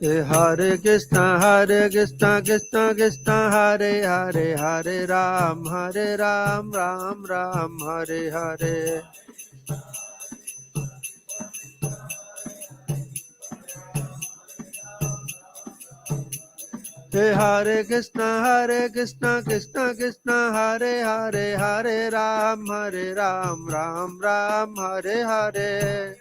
Hare Krishna, Hare Krishna, Krishna Krishna, Hare Hare, Hare Ram, Ram Ram, Hare Hare. Hare Krishna, Krishna Krishna, Hare Hare, Hare Ram, Ram Ram, Hare Hare.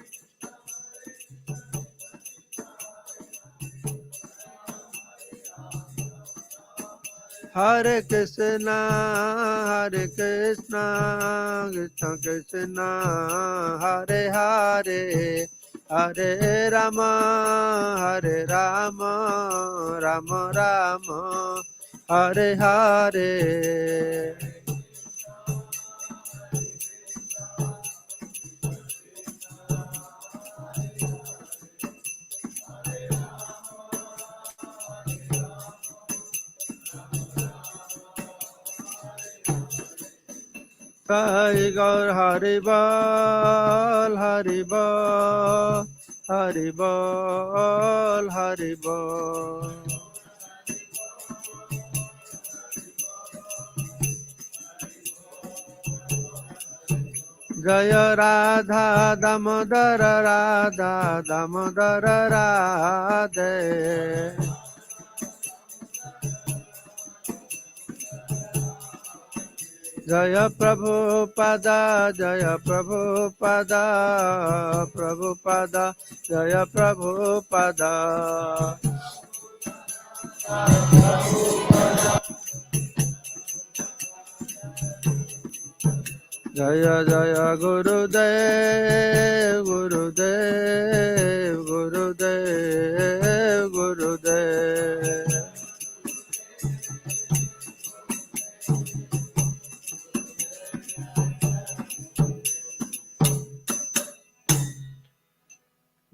Hare Krishna, Krishna Krishna, Hare Hare, Hare Rama, Rama Rama, Hare Hare. Jai Gaur Hari Bol, Hari Bol, Hari Bol, Hari Bol. Jaya Radha Damodar Radha Damodar Radhe. Jaya Prabhupada, Jaya Prabhupada, Prabhupada, Jaya Prabhupada. Jaya Jaya Gurudev, Gurudev, Gurudev, Gurudev.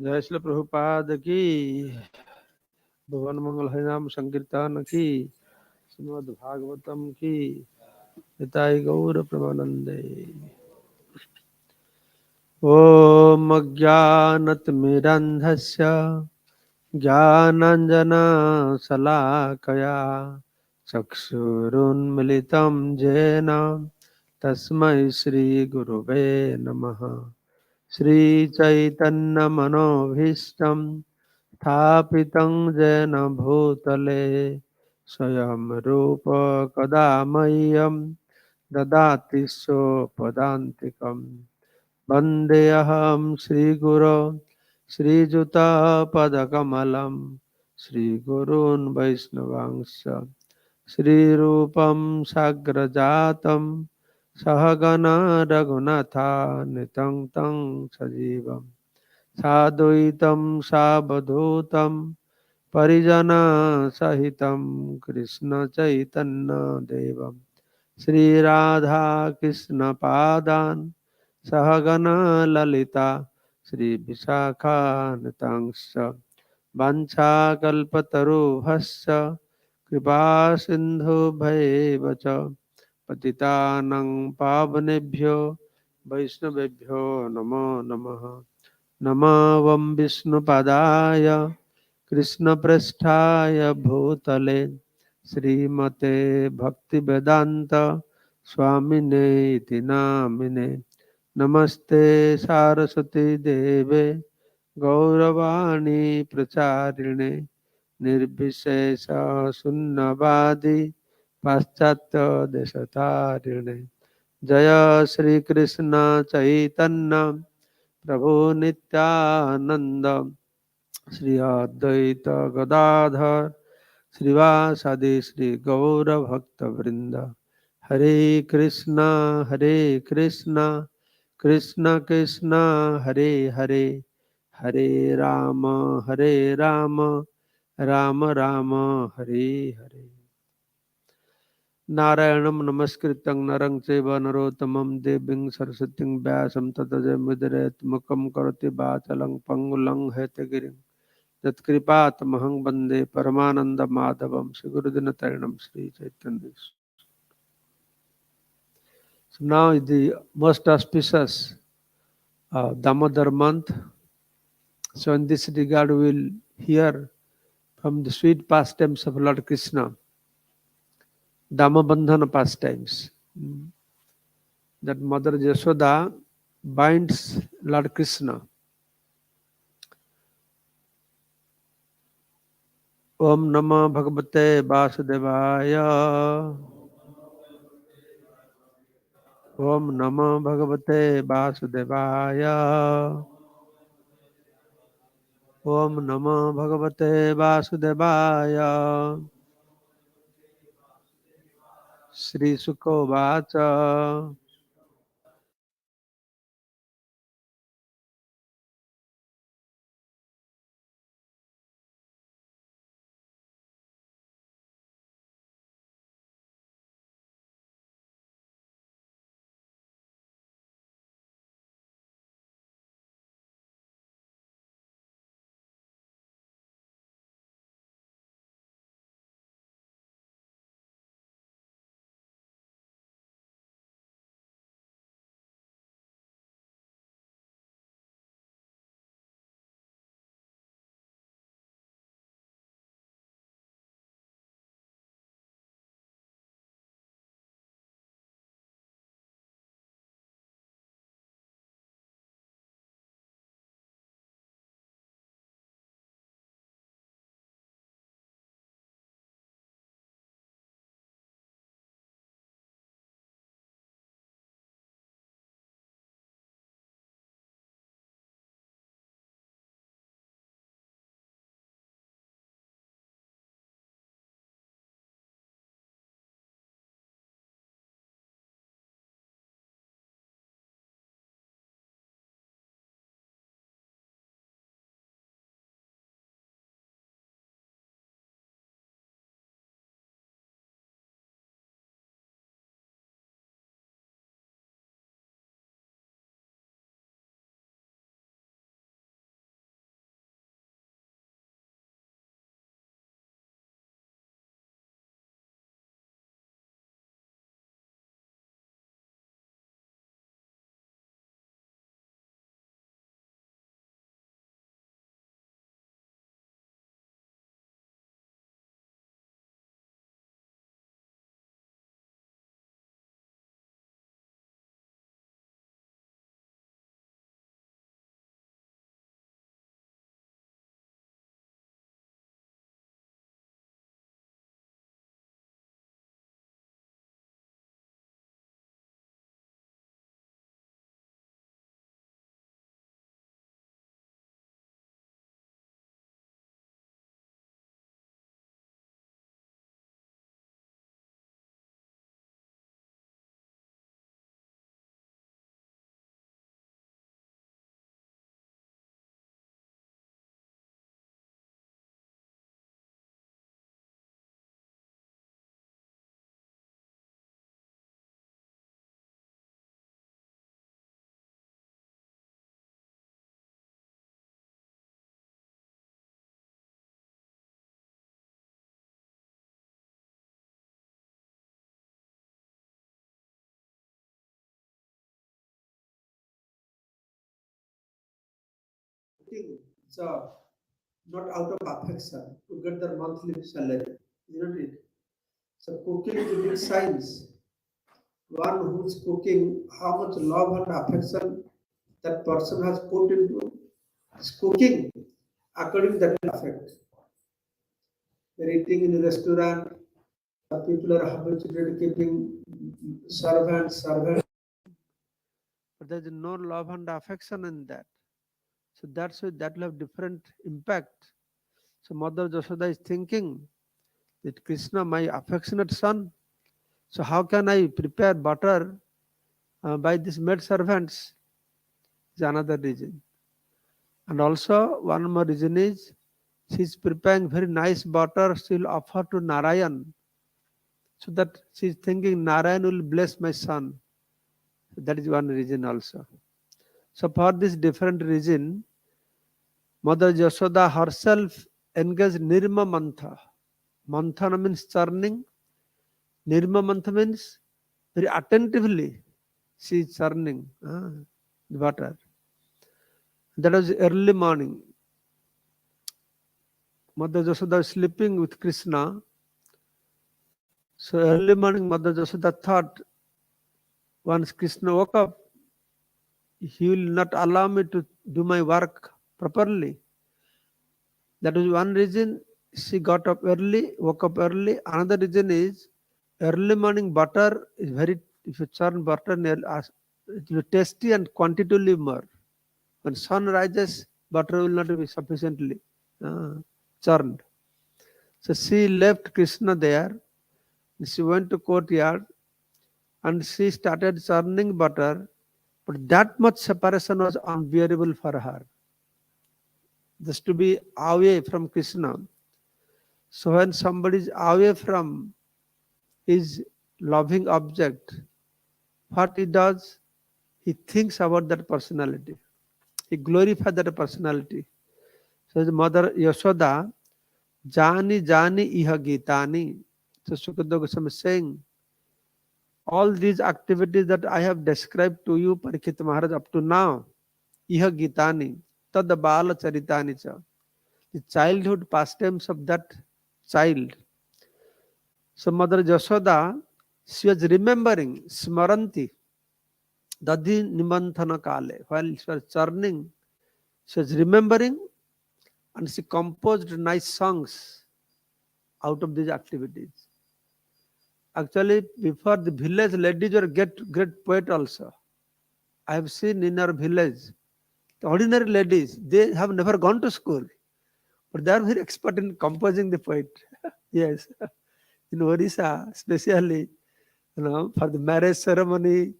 जय श्री प्रभुपाद की, भुवन मंगल हरिनाम संकीर्तन की, श्रीमद् भागवतम की, निताई गौर प्रेमानंदे। ओम अज्ञानतिमिरन्धस्य ज्ञानाञ्जनशलाकया चक्षुरुन्मिलितं येन तस्मै श्रीगुरुवे नमः। श्रीचैतन्यमनोभीष्टं स्थापितं येन भूतले स्वयं रूप कदा मह्यं ददाति स्वपदान्तिकम्। वन्देऽहं श्रीगुरो श्रीयुतापदकमलं श्रीगुरून् वैष्णवांश्च श्रीरूपं साग्रजातं सहगणा रघुनाथान्वितं तं सजीवं साद्वैतं सावधूतं परिजनसहितं कृष्णचैतन्यदेवं श्रीराधाकृष्णपादान् सहगणा ललिता श्रीविशाखान्वितांश्च वाञ्छाकल्पतरुभ्यश्च कृपासिन्धुभ्यैव च पतितानां पावनेभ्यो वैष्णवेभ्यो नमो नमः। नमो वं विष्णुपादाय कृष्णप्रेष्ठाय भूतले श्रीमते भक्तिवेदान्त स्वामिने इति नामिने। नमस्ते सारस्वती देवे गौरवाणी प्रचारिणे निर्विशेष शून्यवादी पाश्चात्य देशतारिणे। जय श्री कृष्ण चैतन्य प्रभु नित्यानंद श्री अद्वैत गदाधर श्रीवासादि श्री गौर भक्त वृंद। हरे कृष्णा कृष्ण कृष्ण हरे हरे, हरे राम राम राम हरे हरे। नारायणं नमस्कृतं नरं चैव नरोत्तमं देवीं सरस्वतीं व्यासं ततो जयमुदीरयेत्। मुखं करोति वाचालं पङ्गुलं हैतगिरिं यत्कृपातमहं वन्दे परमानन्दमाधवं श्रीगुरुदिनतरणं Sri Chaitanya. So now is the most auspicious Damodar month. So in this regard, we will hear from the sweet pastimes of Lord Krishna, Damabandhana pastimes. That Mother Yashoda binds Lord Krishna. Om Namah Bhagavate Vasudevaya. Om Namah Bhagavate Vasudevaya. Om Namah Bhagavate Vasudevaya. Shri Sukho Vacha. Job, not out of affection to get their monthly salary. Isn't it? So cooking is a big science. One who's cooking, how much love and affection that person has put into his cooking, according to that affect. They're eating in a restaurant, people are habituated keeping servants, but there's no love and affection in that. So that's why that will have different impact. So Mother Jashoda is thinking that Krishna, my affectionate son, so how can I prepare butter by these maid servants? Is another reason. And also one more reason is she is preparing very nice butter. She will offer to Narayan, so that she is thinking Narayan will bless my son. That is one reason also. So for this different reason, Mother Yashoda herself engaged Nirma Mantha. Manthana means churning. Nirma Mantha means very attentively she is churning the butter. That was early morning. Mother Jasoda was sleeping with Krishna. So early morning, Mother Jasoda thought, once Krishna woke up, he will not allow me to do my work properly. That was one reason she got up early, woke up early. Another reason is early morning butter is very, if you churn butter, it will be tasty and quantity will be more. When sun rises, butter will not be sufficiently churned. So she left Krishna there. She went to courtyard and she started churning butter. But that much separation was unbearable for her. Just to be away from Krishna. So when somebody is away from his loving object, what he does, he thinks about that personality. He glorifies that personality. So his mother Yashoda, Jani Jani Iha Gitani. So Sukadeva Goswami is saying, all these activities that I have described to you, Parikshit Maharaj, up to now, Iha Gitani, Tad Bala Charitani cha. The childhood pastimes of that child. So Mother Yashoda, she was remembering, Smaranti, Dadi Nimanthana Kale. While she was churning, she was remembering and she composed nice songs out of these activities. Actually, before the village ladies were great poet also. I have seen in our village, the ordinary ladies, they have never gone to school, but they are very expert in composing the poet. Yes, in Orissa, especially, for the marriage ceremony,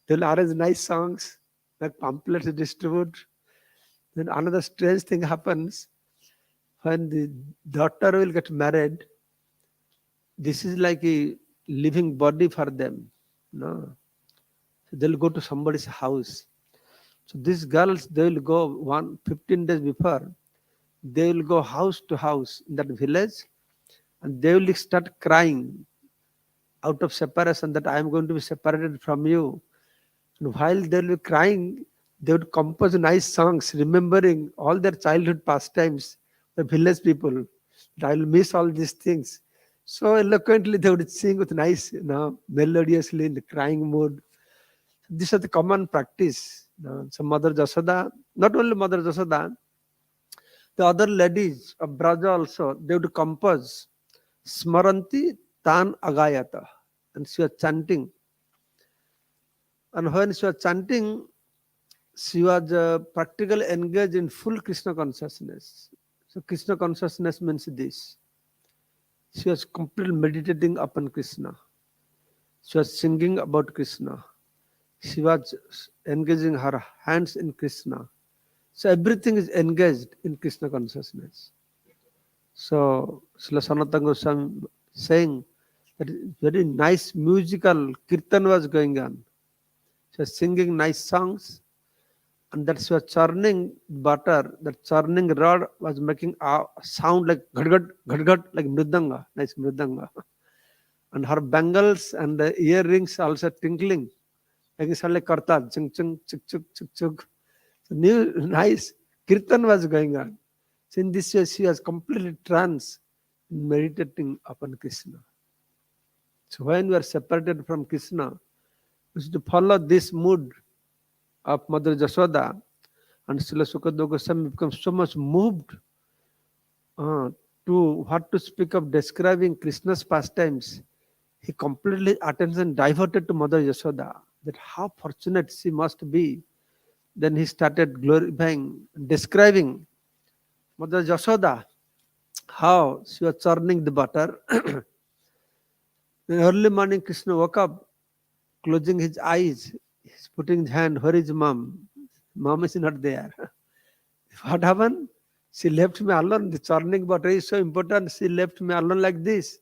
they'll arrange nice songs, like pamphlets distribute. Then another strange thing happens when the daughter will get married. This is like a living body for them. No, they'll go to somebody's house. So these girls, they will go 15 days before. They will go house to house in that village, and they will start crying out of separation that I am going to be separated from you. And while they will be crying, they would compose nice songs, remembering all their childhood pastimes, the village people. That I will miss all these things. So eloquently they would sing with nice, melodiously in the crying mood. This is the common practice. So Mother Jasoda, not only Mother Jasoda, the other ladies of Braja also, they would compose Smaranti Tan Agayata. And she was chanting. And when she was chanting, she was practically engaged in full Krishna consciousness. So Krishna consciousness means this. She was completely meditating upon Krishna. She was singing about Krishna. She was engaging her hands in Krishna. So everything is engaged in Krishna consciousness. So Srila Sanatana Goswami saying that very nice musical kirtan was going on. She was singing nice songs, and that she was churning butter. That churning rod was making a sound like gad, like mridanga, nice mridanga. And her bangles and the earrings also tinkling, like sound like kartal, chung chung, chuk chuk, chuk chuk. So new nice kirtan was going on. So in this way, she was completely trance, meditating upon Krishna. So when we are separated from Krishna, we should follow this mood of Mother Jasoda, and Srila Sukadeva Goswami becomes so much moved to what to speak of describing Krishna's pastimes. He completely attention diverted to Mother Jasoda, that how fortunate she must be. Then he started glorifying, describing Mother Jasoda, how she was churning the butter. In early morning, Krishna woke up, closing his eyes. He's putting his hand, where is mom? Mom is not there. What happened? She left me alone. The churning butter is so important. She left me alone like this.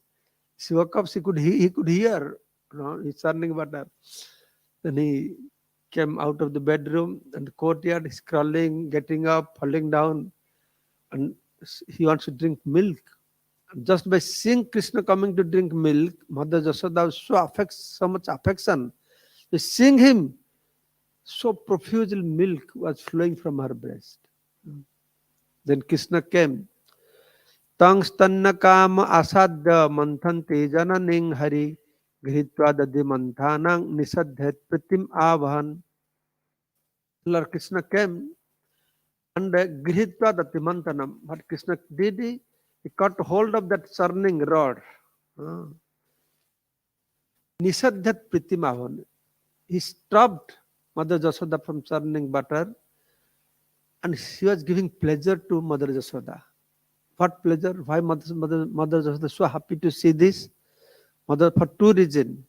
She woke up, he could hear, his churning butter. Then he came out of the bedroom and the courtyard, he's crawling, getting up, falling down, and he wants to drink milk. Just by seeing Krishna coming to drink milk, Mother Jasoda was so much affection. Seeing him, So profusely milk was flowing from her breast. Then Krishna came. Tang stanna kama asadya manthante jananing hari gritva dadi manthanang nisadhet pritim avahan. Lord Krishna came and gritva dati manthanam. What Krishna did, he caught hold of that churning rod. Nisadhet pritim avahan. He stopped Mother Jasoda from churning butter, and she was giving pleasure to Mother Jasoda. What pleasure? Why Mother Jasoda is so happy to see this? Mother, for two reasons.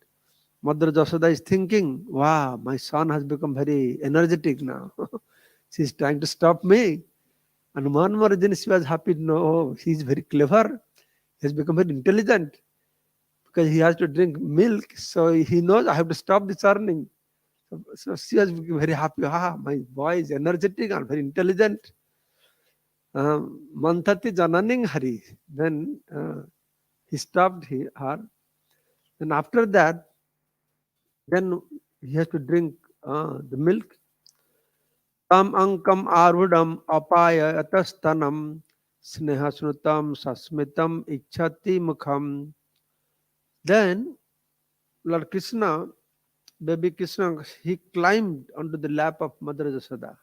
Mother Jasoda is thinking, wow, my son has become very energetic now. She is trying to stop me. And one more reason she was happy to know, oh, he is very clever. He has become very intelligent. Because he has to drink milk, so he knows I have to stop the churning. So she was very happy. Ah, my boy is energetic and very intelligent. Manthati jananing hari. Then he stopped her. Then after that, then he has to drink the milk. Tam ankam arvudam apaya atastanam snehasnutam sasmitam ichhati mukham. Then Lord Krishna, baby Krishna, he climbed onto the lap of Mother Jasoda.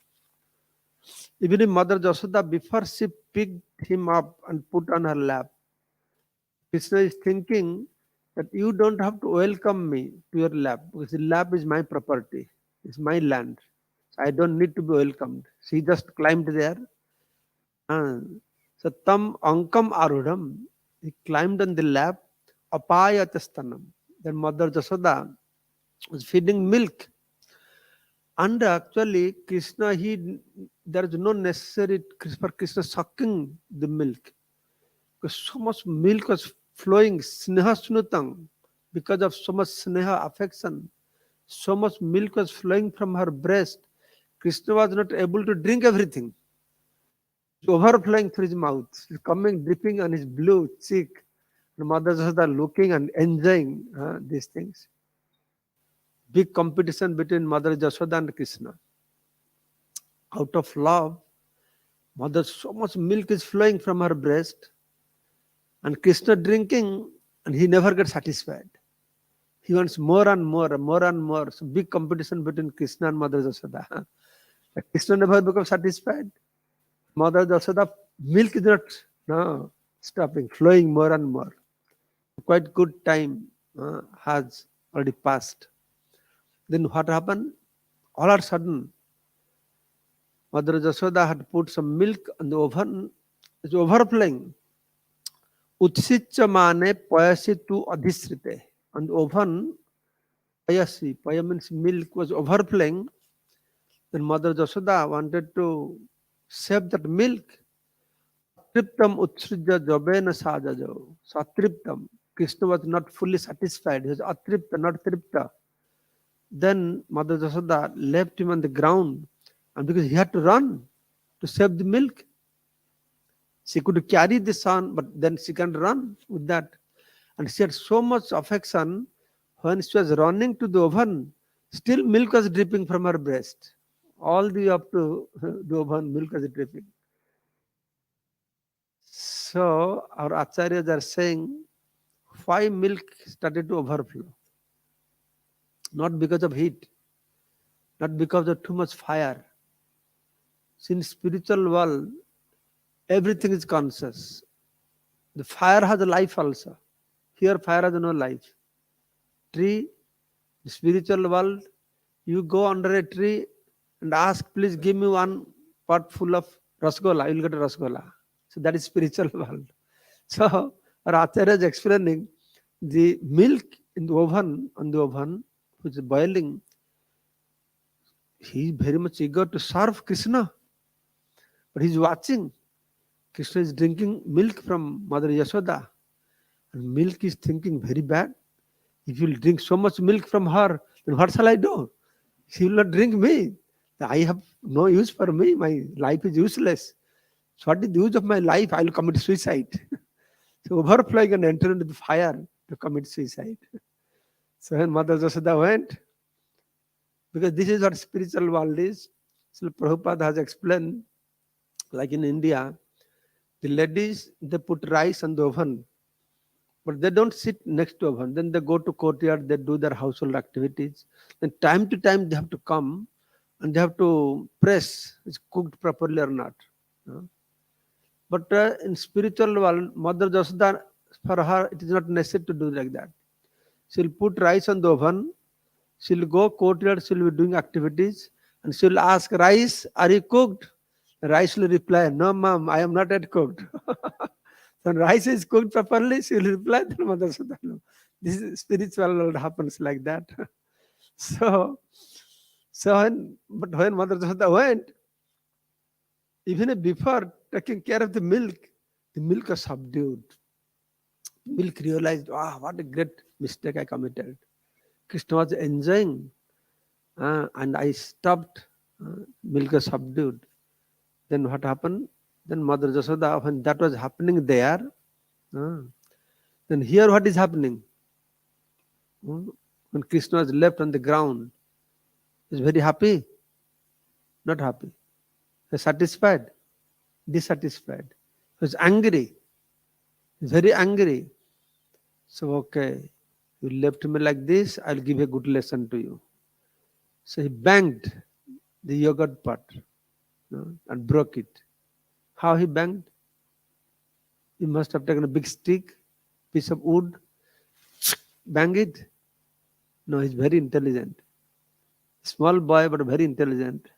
Even if Mother Jasoda, before she picked him up and put on her lap, Krishna is thinking that you don't have to welcome me to your lap, because the lap is my property, it's my land. I don't need to be welcomed. She just climbed there. So tam ankam arudam, he climbed on the lap, apayatastanam. Then Mother Jasoda was feeding milk. And actually, Krishna, there is no necessary for Krishna sucking the milk. Because so much milk was flowing, sneha snutang, because of so much sneha affection. So much milk was flowing from her breast. Krishna was not able to drink everything. It's overflowing through his mouth. It's coming, dripping on his blue cheek. The Mother Jasoda looking and enjoying these things. Big competition between Mother Jasoda and Krishna. Out of love, Mother, so much milk is flowing from her breast, and Krishna drinking, and he never gets satisfied. He wants more and more, more and more. So big competition between Krishna and Mother Jasoda. Krishna never becomes satisfied. Mother Jasoda, milk is not stopping, flowing more and more. Quite good time has already passed. Then what happened? All of a sudden, Mother Jasoda had put some milk in the oven. It's overflowing. Utsitcha mane payasi tu adhisrite. On the oven, payasi. Paya means milk was overflowing. Then Mother Jasoda wanted to save that milk. Atriptam utsrija jabena sajajo. So atriptam. Krishna was not fully satisfied. He was atripta, not tripta. Then Mother Jasoda left him on the ground, and because he had to run to save the milk, she could carry the son, but then she can't run with that. And she had so much affection. When she was running to the oven, still milk was dripping from her breast. All the way up to the oven, milk was dripping. So our acharyas are saying, why milk started to overflow? Not because of heat, not because of too much fire. In spiritual world, everything is conscious. The fire has a life also. Here fire has no life. Tree, the spiritual world, you go under a tree and ask, please give me one pot full of rasgola, you will get a rasgola. So that is spiritual world. So our Acharya is explaining the milk in the oven, on the oven, which is boiling, he is very much eager to serve Krishna. But he is watching. Krishna is drinking milk from Mother Yashoda. And milk is thinking very bad. If you will drink so much milk from her, then what shall I do? She will not drink me. I have no use for me. My life is useless. So what is the use of my life? I will commit suicide. So overflowing and enter into the fire to commit suicide. So when Mother Yashoda went, Because this is what spiritual world is. So Prabhupada has explained, like in India, the ladies, they put rice on the oven, but they don't sit next to oven. Then they go to courtyard, they do their household activities. Then time to time they have to come and they have to press it's cooked properly or not. uh. But in spiritual world, Mother Jashoda, for her, it is not necessary to do like that. She'll put rice on the oven, she'll go courtyard, she'll be doing activities, and she'll ask, rice, are you cooked? The rice will reply, no, ma'am, I am not yet cooked. When rice is cooked properly, she will reply, then Mother Jashoda, no. This is spiritual world happens like that. So, but when Mother Jashoda went, even before taking care of the milk was subdued. Milk realized, wow, what a great mistake I committed. Krishna was enjoying, and I stopped. Milk was subdued. Then what happened? Then Mother Jashoda, when that was happening there, then here what is happening? When Krishna was left on the ground, he is very happy? Not happy. He is satisfied? Dissatisfied. He was angry. He is very angry. So, okay, you left me like this, I'll give a good lesson to you. So he banged the yogurt pot and broke it. How he banged? He must have taken a big stick, piece of wood, bang it. No, he's very intelligent. Small boy, but very intelligent.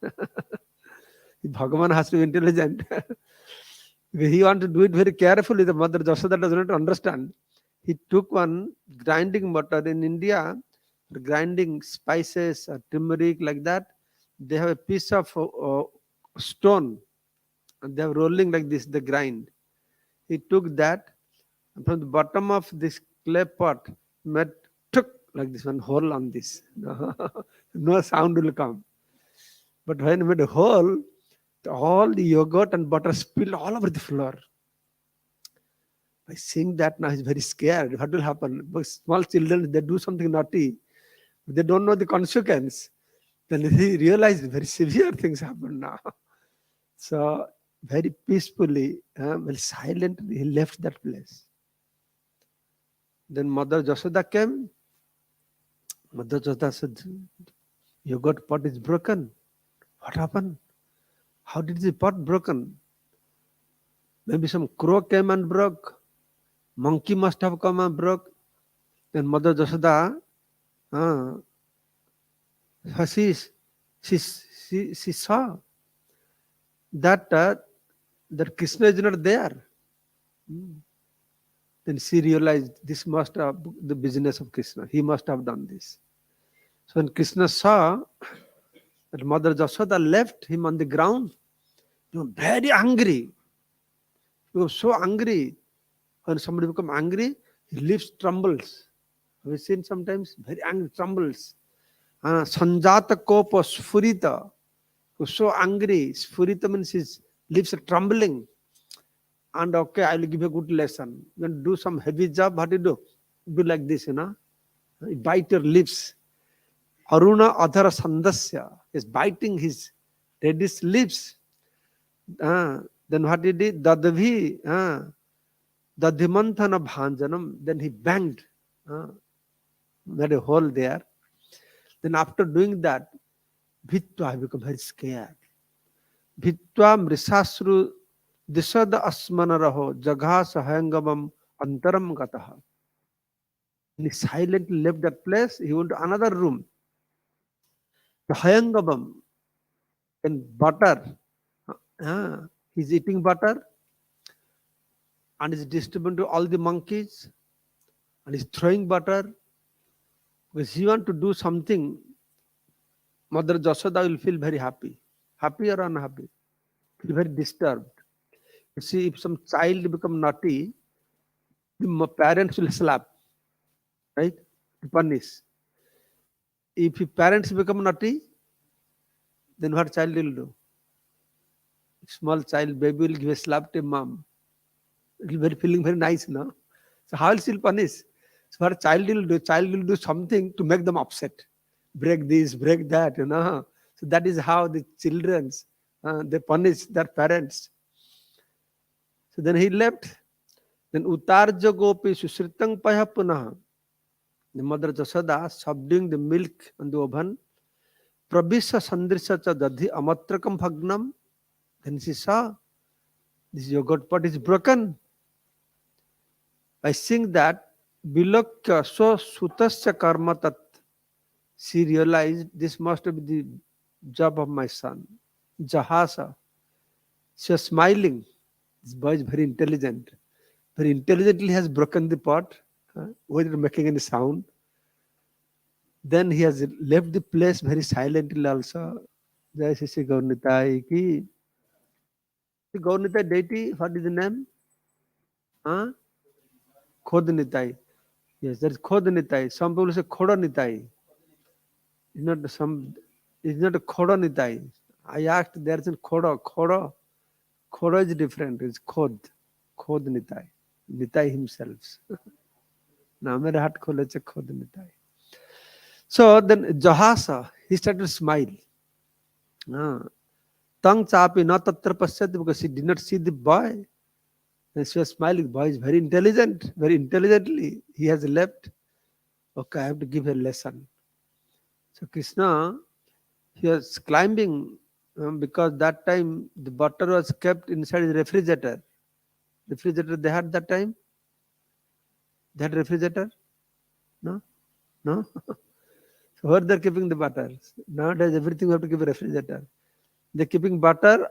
Bhagavan has to be intelligent. He wants to do it very carefully. The Mother Jashoda does not understand. He took one grinding mortar in India, grinding spices or turmeric like that. They have a piece of stone and they are rolling like this, they grind. He took that and from the bottom of this clay pot, made took like this one hole on this. No sound will come. But when he made a hole, all the yogurt and butter spilled all over the floor. By seeing that, now he's very scared. What will happen? But small children, they do something naughty. They don't know the consequence. Then he realized very severe things happen now. So very peacefully, very silently, he left that place. Then Mother Jashoda came. Mother Jashoda said, yogurt pot is broken. What happened? How did the pot broken? Maybe some crow came and broke. Monkey must have come and broke. Then Mother Jashoda, she saw that that Krishna is not there. Then she realized this must have the business of Krishna. He must have done this. So when Krishna saw that Mother Jashoda left him on the ground, he was very angry. He was so angry. When somebody becomes angry, his lips trembles. Have you seen sometimes? Very angry, trembles. Sanjata kopa sfurita. He was so angry. Sfurita means his lips are trembling. And okay, I will give a good lesson. Then do some heavy job. What do you do? Do like this, You bite your lips. Aruna adhara sandasya is biting his reddish lips. Then what did he? Dadabhi. Dadhimantana bhanjanam. Then he banged. Made a hole there. Then after doing that, Bhitva, I become very scared. Bhitva mrisasru disada asmanaraho jagha sahangamam antaram gataha. He silently left that place. He went to another room. The hayangamam and butter. He's eating butter and is distributing to all the monkeys and he's throwing butter because he wants to do something. Mother Jashoda will feel very happy. Happy or unhappy? Feel very disturbed. You see, if some child become naughty, the parents will slap, right? To punish. If parents become naughty, then what child will do? Small child, baby will give a slap to mom. It will be feeling very nice, no? So how will she punish? So what child will do? Child will do something to make them upset. break this, break that, So that is how the children, they punish their parents. So then he left. Then utarja gopi susritang paya punah. The mother Jashoda subduing the milk on the oven. Prabhisha sandrisha cha dadhi amatrakam bhagnam. Then she saw this yogurt pot is broken. By seeing that, vilakya so sutasya karma tat. She realized this must be the job of my son. Jahasa. She was smiling. This boy is very intelligent. Very intelligently has broken the pot without making any sound. Then he has left the place very silently also. Jai Shri Gaurnitai ki. The Gaurnitai deity, what is the name? Huh? Khodnitai. Yes, there is Khodnitai. Some people say Khodanitai. It's not some. It's not a Khodanitai. I asked, there is a Khoda. Khoda. Khoda is different. It's Khod. Khodnitai. Nitai himself. Now, my heart khole che Khodnitai. So then Jahasa, he started to smile. Tang chapi na tatra pasyati, because she did not see the boy. And she was smiling. Boy is very intelligent. Very intelligently. He has left. Okay, I have to give a lesson. So Krishna, he was climbing because that time the butter was kept inside the refrigerator. Refrigerator they had that time? They had refrigerator? No? No? So where they're keeping the butter? Nowadays everything you have to keep a refrigerator. They're keeping butter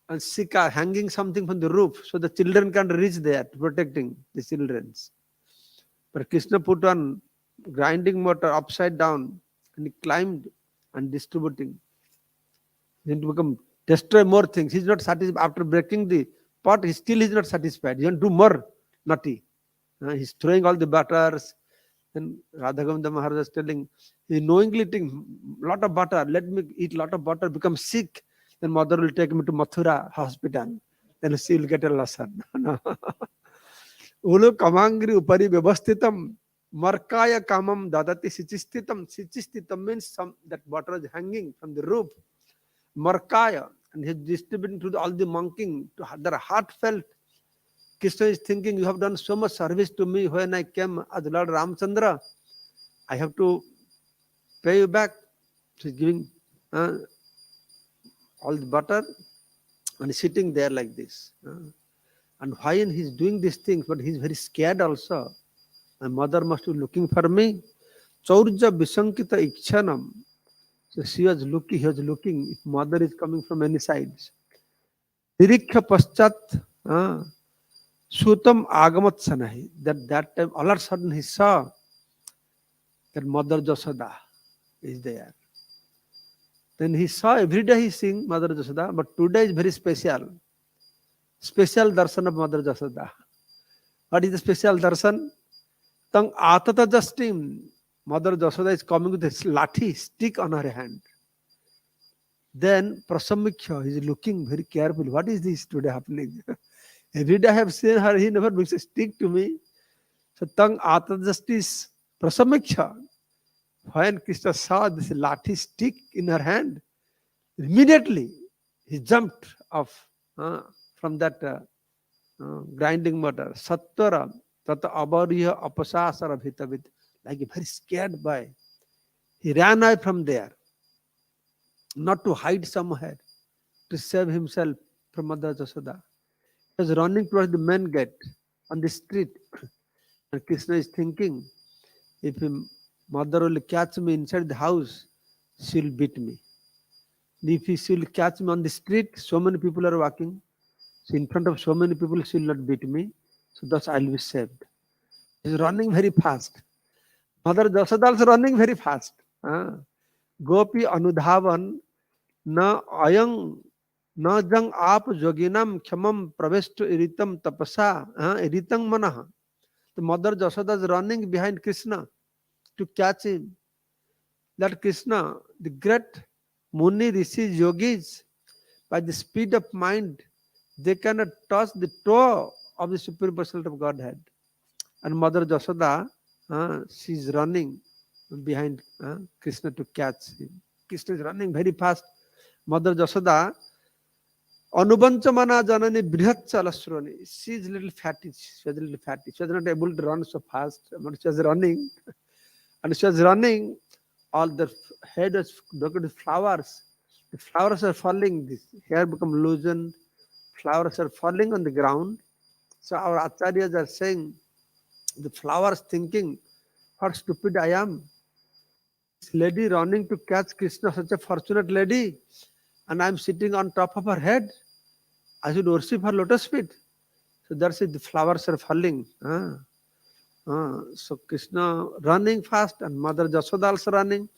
and sika hanging something from the roof so the children can't reach there, protecting the children. But Krishna put on grinding motor upside down and he climbed and distributing. Then to become destroy more things. He's not satisfied after breaking the pot. He still is not satisfied. He want to do more naughty. He's throwing all the butters. And Radhagovinda Maharaj was telling, he knowingly eating lot of butter. Let me eat lot of butter, become sick. Then mother will take me to Mathura hospital. Then she will get a lesson. Ulu kamangri upari vyavasthitam markaya kamam dadati sichistitam. Sichistitam means that butter is hanging from the roof. Markaya. And he's distributing to all the monking. To their heartfelt. Krishna is thinking, you have done so much service to me when I came as Lord Ramchandra. I have to pay you back. He's giving all the butter and sitting there like this. And why he's doing these things, but he's very scared also. My mother must be looking for me. Chaurja Visankita Ikshanam. So he was looking if mother is coming from any sides. Nirikha Paschat Sutam Agamat Sanahi. That time all of a sudden he saw that Mother Jashoda is there. Then he saw every day he's seeing Mother Jashoda, but today is very special. Special darshan of Mother Jashoda. What is the special darshan? Tang atata justim. Mother Jashoda is coming with a lathi stick on her hand. Then Prasamikya is looking very carefully. What is this today happening? Every day I have seen her, he never brings a stick to me. So tang atata justice Prasamikya. When Krishna saw this lathi stick in her hand, immediately he jumped off from that grinding mortar. Sattara tata abariya apasasara bhitavit. Like a very scared boy. He ran away from there. Not to hide somewhere. To save himself from Mother Jashoda. He was running towards the main gate on the street. And Krishna is thinking, if mother will catch me inside the house, she will beat me. If she will catch me on the street, so many people are walking. So in front of so many people, she will not beat me. So thus I will be saved. He is running very fast. Mother Jashoda also running very fast. Gopi anudhavan na ayang na jang aap joginam khyamam pravestu iritam tapasa iritang manah. The Mother Jashoda is running behind Krishna to catch him. That Krishna, the great Muni, Rishis, Yogis, by the speed of mind, they cannot touch the toe of the Supreme Personality of Godhead. And Mother Jashoda, she is running behind Krishna to catch him. Krishna is running very fast. Mother Jasoda, Anubanchamana Janani Brihatchalasrani. She is a little fatty. She was a little fatty. She was not able to run so fast, but she was running. And she was running. All the head was broken with flowers. The flowers are falling. This hair become loosened. Flowers are falling on the ground. So our acharyas are saying, the flowers thinking, how stupid I am. This lady running to catch Krishna, such a fortunate lady, and I am sitting on top of her head. I should worship her lotus feet. So that's it, the flowers are falling. So Krishna running fast and Mother Jasoda also running.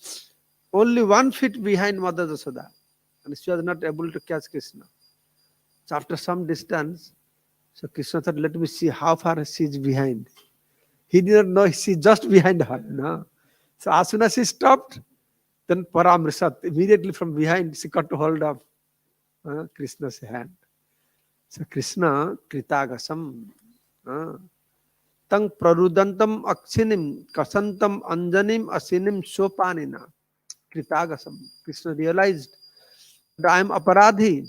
Only 1 foot behind Mother Jasoda. And she was not able to catch Krishna. So after some distance, so Krishna thought, let me see how far she is behind. He did not know she is just behind her. No. So as soon as she stopped, then Paramrisat, immediately from behind, she got hold of Krishna's hand. So Krishna, Kritagasam, Tang Prarudantam Akshinim, Kasantam Anjanim Asinim Sopanina, Kritagasam. Krishna realized that I am aparadhi,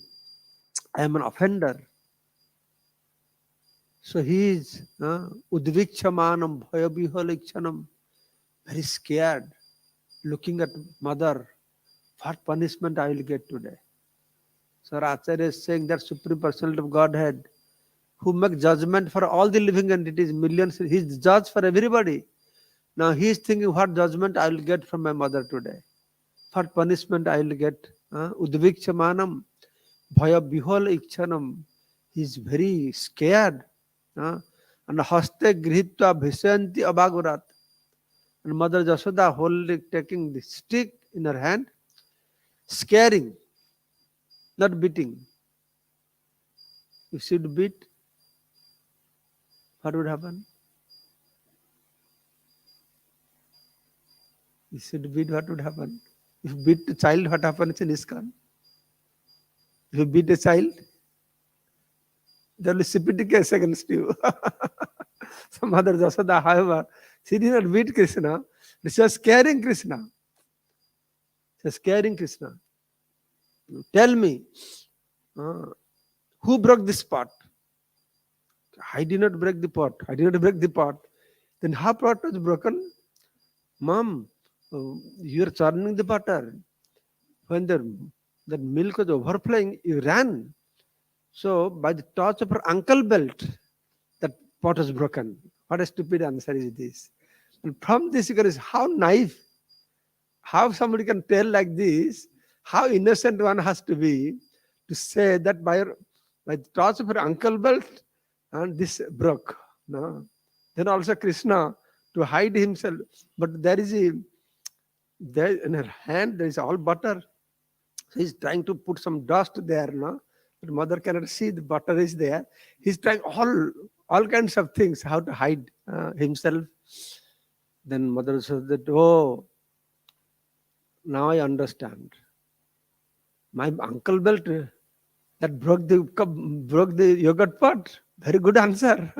I am an offender. So he is Udvikchamanam Bhayabihalikchanam, very scared, looking at mother, what punishment I will get today. So Acharya is saying that Supreme Personality of Godhead, who make judgment for all the living entities, millions, he is judge for everybody. Now he is thinking what judgment I will get from my mother today. What punishment I will get. Udvikchamanam Bhayabihol Ikchanam. He is very scared. And haste grihitva bhisyanti abagurat. And Mother Jasoda holding, taking the stick in her hand, scaring, not beating. If she would beat, what would happen? If she would beat, what would happen? If you beat a child, what happens in ISKCON? If you beat a child, there will be CPT case against you. So Mother Jasoda, however, she did not beat Krishna. She was scaring Krishna. She was scaring Krishna. Tell me, who broke this pot? I did not break the pot. I did not break the pot. Then how pot was broken? Mom, you are churning the butter. When the milk was overflowing, you ran. So by the touch of her ankle belt, that pot was broken. What a stupid answer is this. And from this you can see how naive, how somebody can tell like this, how innocent one has to be to say that by the touch of her ankle belt and this broke. No. Then also Krishna to hide himself, but there in her hand there is all butter. So he's trying to put some dust there, no? But mother cannot see the butter is there. He's trying all kinds of things, how to hide himself. Then mother says that, oh, now I understand. My ankle belt that broke the yogurt pot. Very good answer.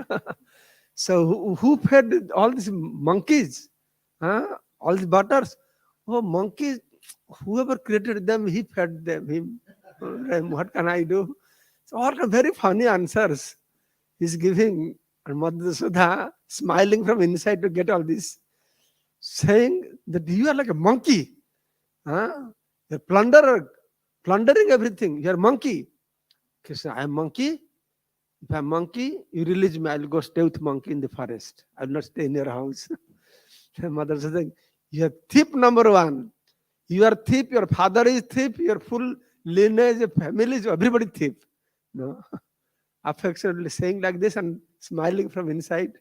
So who fed all these monkeys? All the butters? Oh, monkeys, whoever created them, he fed them. What can I do? So all are very funny answers he's giving. And Mother Sudha smiling from inside to get all this. Saying that you are like a monkey. You're plundering everything. You're a monkey. Krishna, I am monkey. If I'm monkey, you release me. I'll go stay with monkey in the forest. I'll not stay in your house. The mother said, you are thief number one. You are thief. Your father is thief. Your full lineage, family is everybody thief. No, affectionately saying like this and smiling from inside.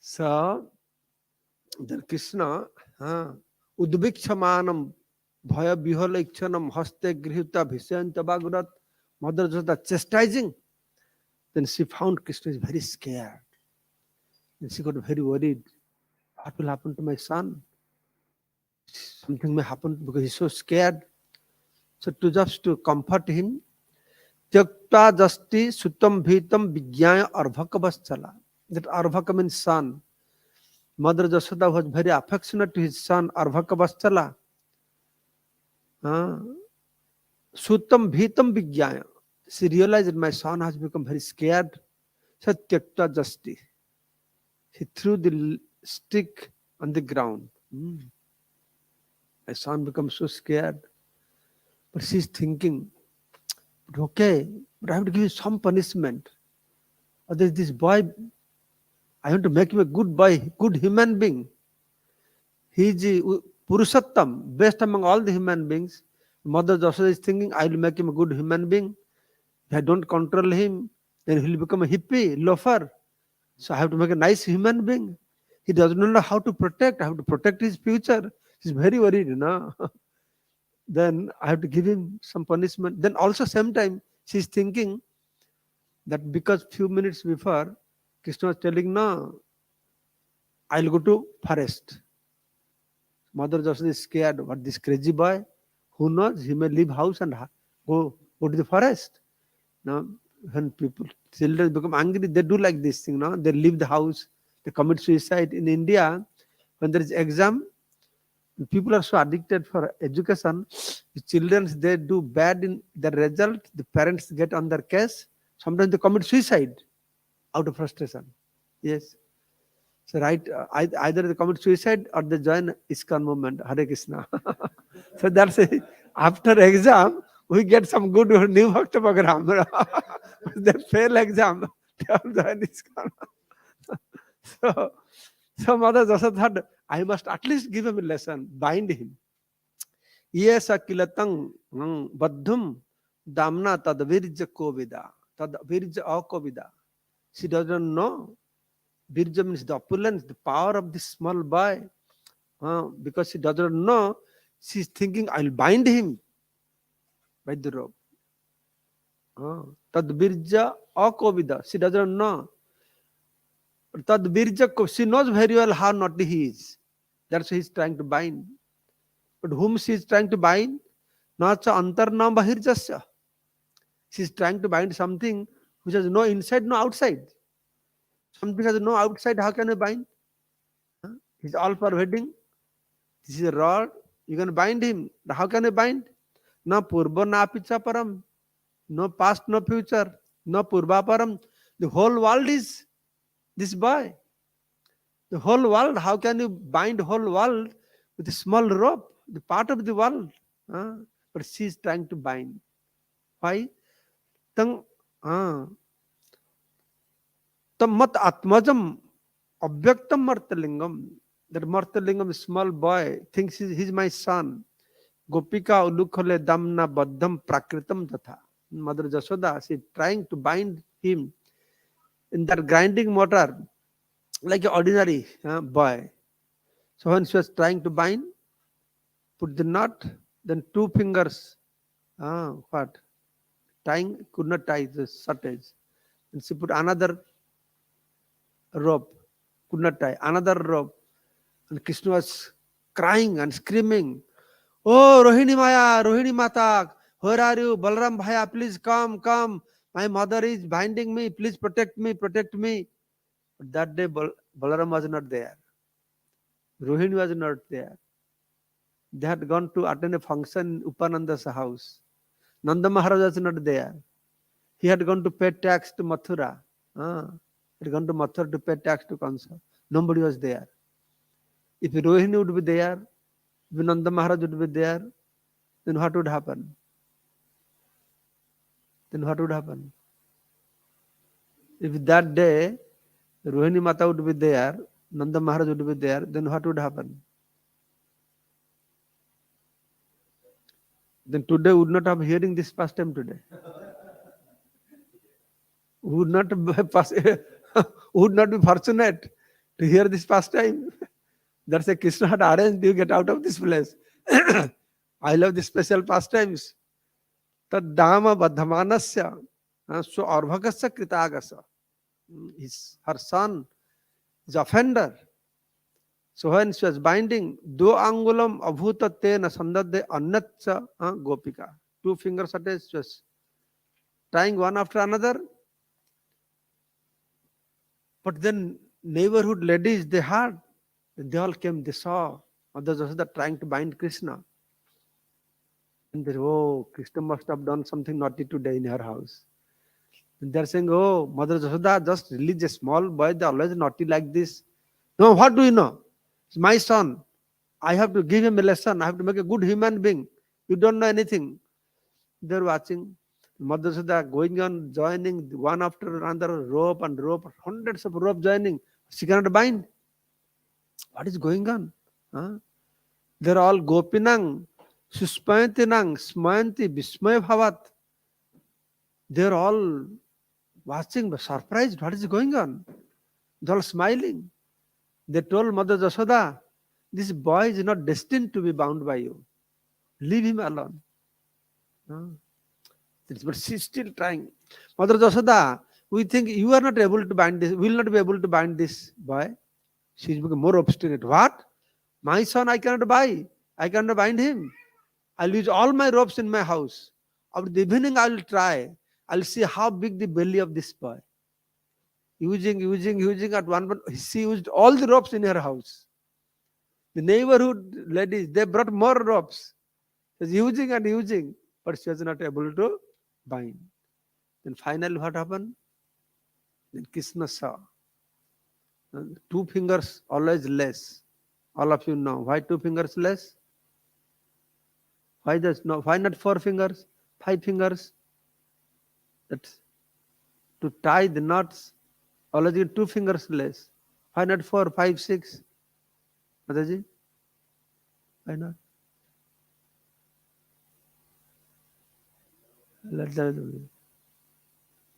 So then Krishna, Udvikchamanam Bhaya Biholaikshanam Haste Grihita Bhisayanta Bagurat, Mother Jasoda chastising. Then she found Krishna is very scared. And she got very worried. What will happen to my son? Something may happen because he's so scared. So to comfort him, Tyakta Jasti Sutam Bhitam Vigyaya Arvaka Vaschala. That Arvaka means son. Mother Jasoda was very affectionate to his son Arvaka Vatsala. Sutam Bhitam Vigyaya. She realized that my son has become very scared. Satyakta Jasti. He threw the stick on the ground. My son becomes so scared. But she's thinking, okay, but I have to give him some punishment. Otherwise, this boy, I want to make him a good boy, good human being. He is Purushottam, best among all the human beings. Mother Joshua is thinking, I will make him a good human being. If I don't control him, then he will become a hippie, loafer. So I have to make a nice human being. He doesn't know how to protect. I have to protect his future. He's very worried, Then I have to give him some punishment. Then also same time, she's thinking that because few minutes before, Krishna was telling, no, I'll go to forest. Mother Joshua is scared. What, this crazy boy? Who knows? He may leave house and go to the forest. Now, when children become angry, they do like this thing. They leave the house. They commit suicide. In India, when there is exam, people are so addicted for education. The children, they do bad in the result. The parents get on their case. Sometimes they commit suicide out of frustration. Yes. So either they commit suicide or they join ISKCON movement, Hare Krishna. So that's it. After exam, we get some good new Bhakta program. They fail exam, they all join ISKCON. So Mother Joshua thought, I must at least give him a lesson, bind him. Yes, akilatang baddhum damna tad virja kovida, tad virja akovida. She doesn't know. Virja means the opulence, the power of this small boy. Because she doesn't know, she's thinking, I'll bind him by the rope. Tad virja akovida. She doesn't know. Tad virja, she knows very well how naughty he is. That's why he's trying to bind. But whom she is trying to bind? Nacha antarnam bahirjasya. She's trying to bind something which has no inside, no outside. Something has no outside, how can you bind? He's all pervading. This is a rod. You can bind him. How can you bind? No purva, na picha param. No past, no future. No purva param. The whole world is this boy. The whole world, how can you bind the whole world with a small rope? The part of the world. But she is trying to bind. Why? Tam mat atmajam abhyaktam martalingam. That martalingam, small boy, thinks he's my son. Gopika ulukhale damna baddham prakritam tatha. Mother Jasoda, she is trying to bind him in that grinding motor like an ordinary boy. So when she was trying to bind, put the knot, then 2 fingers, tying, could not tie the shortage. And she put another rope, could not tie, another rope. And Krishna was crying and screaming, oh, Rohini Maya, Rohini Mata, where are you? Balaram Bhaya, please come. My mother is binding me, please protect me. But that day Balaram was not there. Rohini was not there. They had gone to attend a function in Upananda's house. Nanda Maharaj was not there. He had gone to pay tax to Mathura. He had gone to Mathura to pay tax to Kansa. Nobody was there. If Rohini would be there, if Nanda Maharaj would be there, then what would happen? If that day Rohini Mata would be there, Nanda Maharaj would be there, then what would happen? Then today we would not have hearing this pastime today. We would not be fortunate to hear this pastime. That's a Krishna had arranged, you get out of this place. I love the special pastimes. Tad dama badhamanasya. So arvakasya kritagasa. Her son is offender. So when she was binding, do angulam abhuta tena sandadhe annatsa gopika. 2 fingers attached, she was tying one after another. But then neighborhood ladies, they heard They all came, they saw Mother Jasoda trying to bind Krishna. And they, oh, Krishna must have done something naughty today in her house. And they're saying, oh, Mother Jasoda, just release a small boy, they're always naughty like this. No, what do you know? It's my son. I have to give him a lesson. I have to make a good human being. You don't know anything. They're watching. Mother Jasoda going on, joining one after another, rope and rope, hundreds of rope joining. She cannot bind. What is going on? Huh? They're all gopinang, suspayantinang, smayanti, vismaya bhavat. They're all watching, but surprised. What is going on? They're all smiling. They told Mother Jasoda, this boy is not destined to be bound by you. Leave him alone. But she's still trying. Mother Jasoda, we think you are not able to bind this, will not be able to bind this boy. She's become more obstinate. What? My son I cannot buy. I cannot bind him. I'll use all my ropes in my house. After the evening I will try. I'll see how big the belly of this boy. Using at one point, she used all the ropes in her house. The neighborhood ladies, they brought more ropes. She was using and using, but she was not able to bind. Then finally what happened? Then Krishna saw. 2 fingers always less. All of you know. Why 2 fingers less? Why not 4 fingers? 5 fingers? That's to tie the knots. Always 2 fingers less. Why not 4, 5, 6? Mataji? Why not?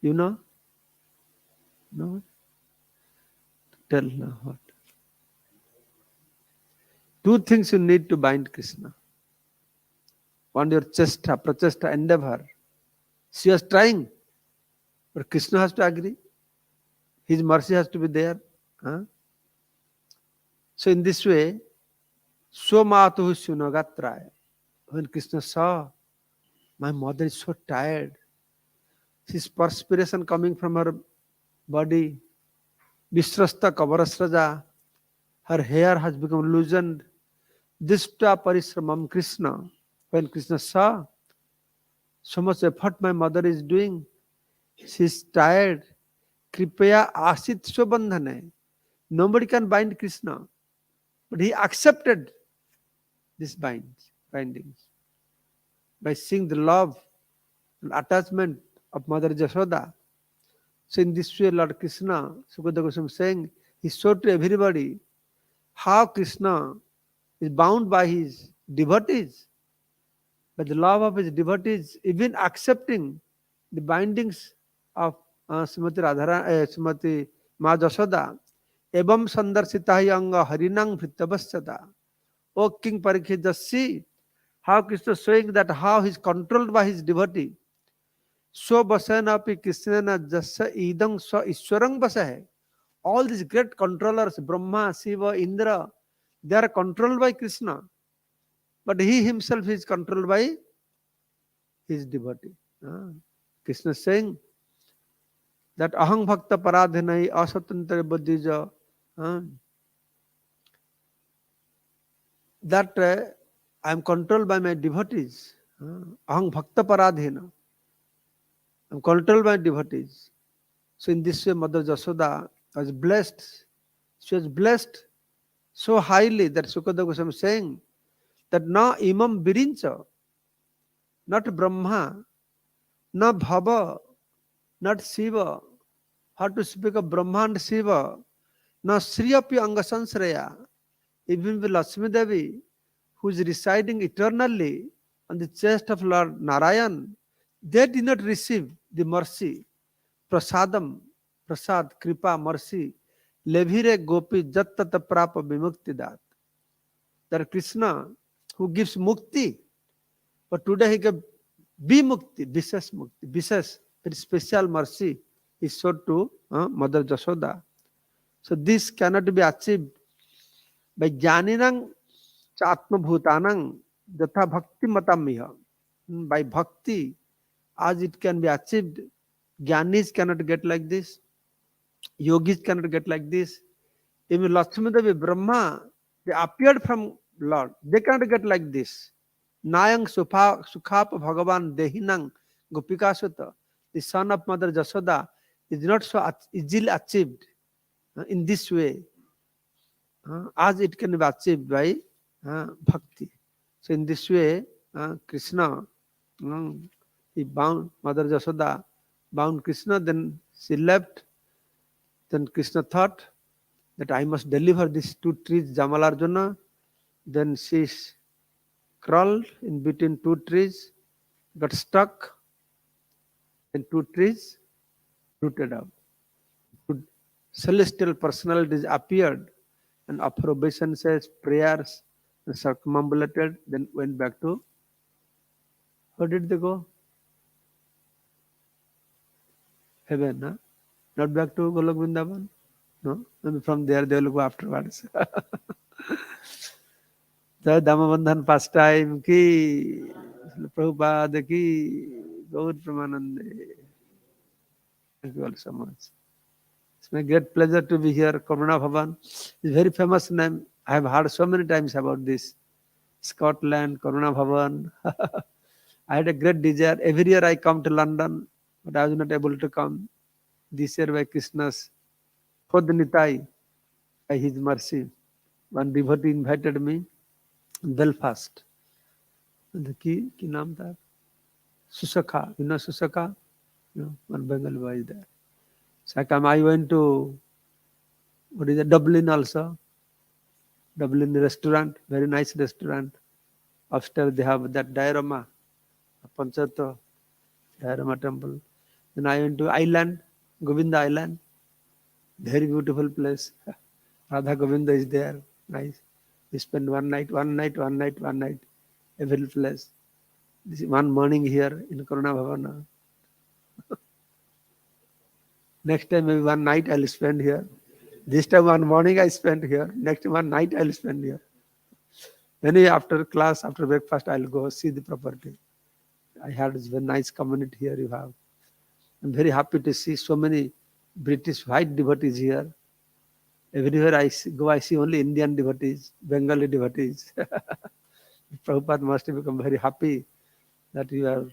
You know? No? Tell now what? 2 things you need to bind Krishna. One, your chesta, prachesta, endeavor. She was trying, but Krishna has to agree. His mercy has to be there. Huh? So in this way, Swamatuhu Shunagatraya. When Krishna saw, my mother is so tired. She's perspiration coming from her body. Visrasta Kavarasraja. Her hair has become loosened. Dishta Parisramam Krishna. When Krishna saw, so much effort my mother is doing. She's tired. Kripaya Asit Swabandhane. Nobody can bind Krishna. But he accepted these bindings. By seeing the love and attachment of Mother Jasoda. So in this way, Lord Krishna, Sukadeva Goswami saying, he showed to everybody how Krishna is bound by his devotees. By the love of his devotees, even accepting the bindings of Srimati Ma Jasoda. Evam sandarsita anga harinang vrittavasyata. O King Parikshit, just see how Krishna is showing that how he is controlled by his devotee. So basanapi Krishnana jasa idang so iswarang basahe. All these great controllers, Brahma, Shiva, Indra, they are controlled by Krishna. But he himself is controlled by his devotee. Krishna is saying that ahang bhakta paradhinai asatantra buddhija. That I am controlled by my devotees. Ahang bhakta paradhina. I am controlled by devotees. So in this way, Mother Jasoda was blessed. She was blessed so highly that Sukadeva Goswami is saying that na imam birincha, not Brahma, na Bhava, not Shiva. How to speak of Brahma and Shiva? Na Sriyapi Angasansraya. Even with Lakshmi Devi, who is residing eternally on the chest of Lord Narayan, they did not receive the mercy. Prasadam, Prasad, Kripa, mercy. Levire Gopi Jattata Prapa Vimuktidat. That Krishna who gives mukti, but today he gave Vimukti, Visas Mukti, Visas, very special mercy is showed to Mother Jasoda. So this cannot be achieved by Jnaninang Chatma Bhutanang Jatha Bhakti Matamiha. By bhakti, as it can be achieved, Jnanis cannot get like this, Yogis cannot get like this. Even Lakshmi Devi, Brahma, They appeared from Lord. They cannot get like this. Nayang Sukhapa Bhagavan Dehinang Gopikasutta, the son of Mother Jasoda, is not so easily achieved in this way as it can be achieved by bhakti. So in this way, Krishna, he bound Mother Jasoda, bound Krishna, then she left. Then Krishna thought that I must deliver these two trees, Jamalarjuna. Then she crawled in between two trees, got stuck, and two trees rooted out. Two celestial personalities appeared and offered obeisances, prayers, and circumambulated, then went back to, where did they go? Heaven, huh? Not back to Golok Vrindavan? No? Maybe from there they will go afterwards. The Damodar pastime ki, Prabhupada ki, Gaur Pramanande. Thank you all so much. It's my great pleasure to be here. Karuna Bhavan is a very famous name. I have heard so many times about this. Scotland, Karuna Bhavan. I had a great desire. Every year I come to London, but I was not able to come. This year by Krishna's Kodnitai, by his mercy. One devotee invited me in Belfast. The ki naam tha? Susaka. You know Susaka? You know, one Bengal boy is there. So I went to, what is it, Dublin also. Dublin restaurant, very nice restaurant. Upstairs they have that diorama, Panchato diorama temple. Then I went to island, Govinda Island. Very beautiful place. Radha Govinda is there. Nice. We spent one night. Every place. This one morning here in Karuna Bhavana. Next time maybe one night I'll spend here. This time one morning I spent here. Next one night I'll spend here. Then after class, after breakfast, I'll go see the property. I had a very nice community here you have. I'm very happy to see so many British white devotees here. Everywhere I go, I see only Indian devotees, Bengali devotees. Prabhupada must have become very happy that you are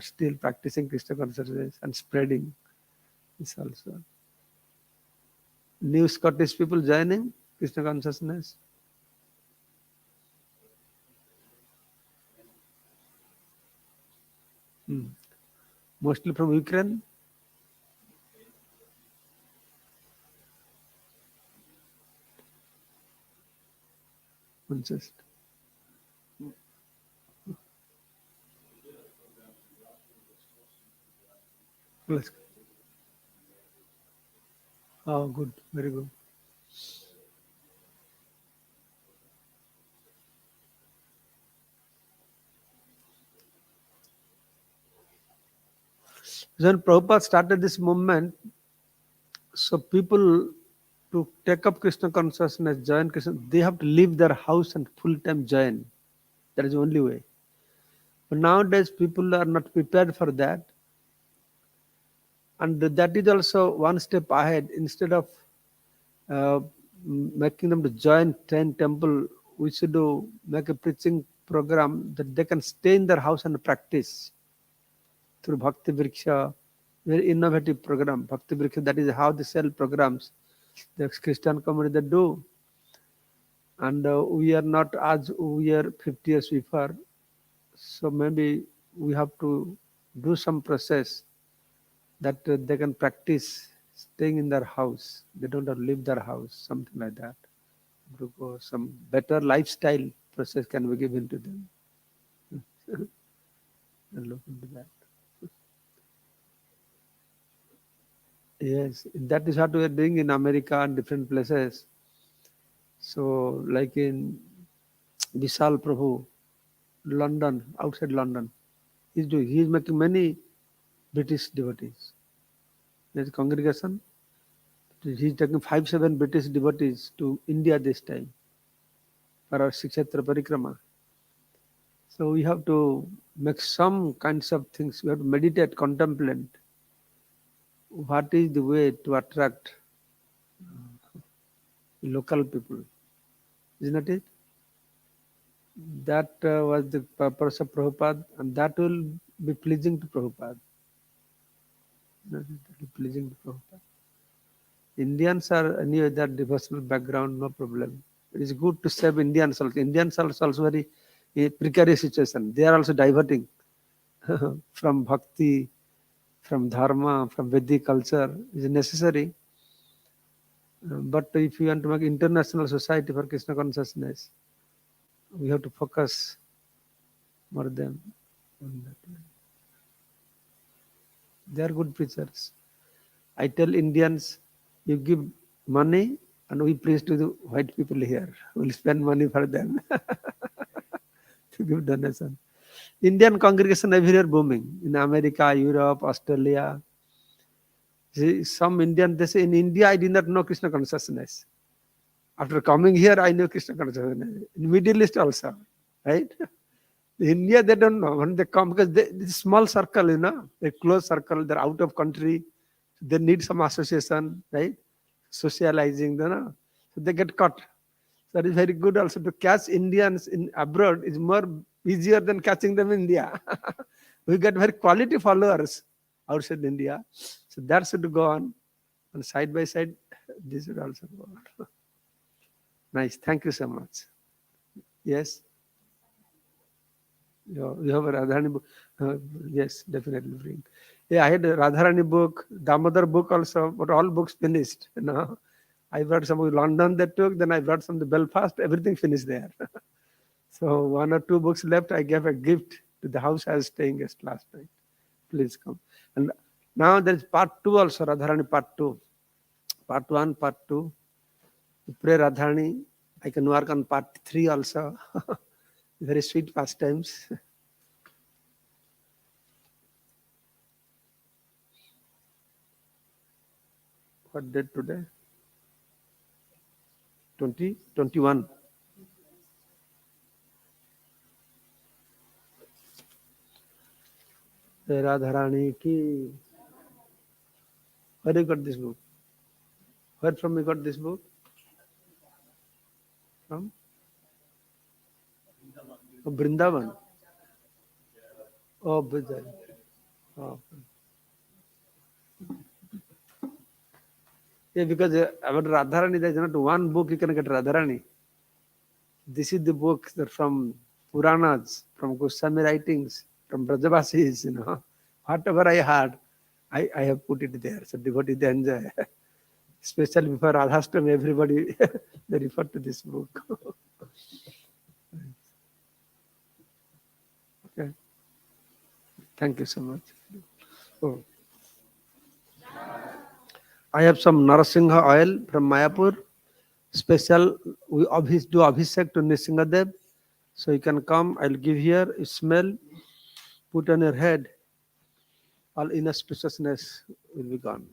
still practicing Krishna consciousness and spreading this also. New Scottish people joining Krishna consciousness. Mostly from Ukraine. Just. Let's go. Oh, good, very good. When Prabhupada started this movement, so people to take up Krishna consciousness, join Krishna, they have to leave their house and full-time join. That is the only way. But nowadays, people are not prepared for that. And that is also one step ahead. Instead of making them to join 10 temple, we should make a preaching program that they can stay in their house and practice through Bhakti Vriksha, very innovative program. Bhakti Vriksha, that is how they sell programs. The Christian community they do. And we are not as we are 50 years before. So maybe we have to do some process that they can practice staying in their house. They don't have to leave their house, something like that. Some better lifestyle process can be given to them. And look into that. Yes, that is what we are doing in America and different places. So, like in Vishal Prabhu, London, outside London, he is making many British devotees. There's a congregation. He's taking 5-7 British devotees to India this time for our Shikshetra Parikrama. So we have to make some kinds of things. We have to meditate, contemplate. What is the way to attract local people? Isn't it? That was the purpose of Prabhupada, and that will be pleasing to Prabhupada. That will be pleasing to Prabhupada. Indians are anyway that devotional background, no problem. It is good to save Indians also. Indians are also very precarious situation. They are also diverting from bhakti, from dharma, from Vedic culture is necessary. But if you want to make international society for Krishna consciousness, we have to focus more than on that. They are good preachers. I tell Indians, you give money and we preach to the white people here. We'll spend money for them to give donation. Indian congregation everywhere booming. In America, Europe, Australia. See, some Indian, they say, in India, I did not know Krishna consciousness. After coming here, I knew Krishna consciousness. In Middle East also, right? In India, they don't know. When they come, because it's a small circle, a close circle, they're out of country. They need some association, right? Socializing, So they get caught. That is very good also to catch Indians in abroad is more easier than catching them in India. We get very quality followers outside India. So that should go on. And side by side, this should also go on. Nice. Thank you so much. Yes. You have a Radharani book. Yes, definitely bring. Yeah, I had a Radharani book, Damodar book also, but all books finished. I brought some of London that took, then I brought some to Belfast, everything finished there. So 1 or 2 books left. I gave a gift to the house I was staying at last night. Please come. And now there is part 2 also, Radharani part 2. Part 1, part 2. Pray Radharani. I can work on part 3 also. Very sweet pastimes. What date today? 21. Radharani ki. Where you got this book? Where from you got this book? From? Oh, Vrindavan. Oh, Vijay. Oh. Yeah, because about Radharani, there is not one book you can get Radharani. This is the book that from Puranas, from Goswami writings, from Brajavasis, Whatever I had, I have put it there. So devotees they enjoy. Especially before Radhashtami, everybody they refer to this book. Okay. Thank you so much. Oh. I have some Narasingha oil from Mayapur. Special, we do Abhishek to Nrsingadev. So you can come, I'll give here, you smell, put on your head, all inauspiciousness will be gone.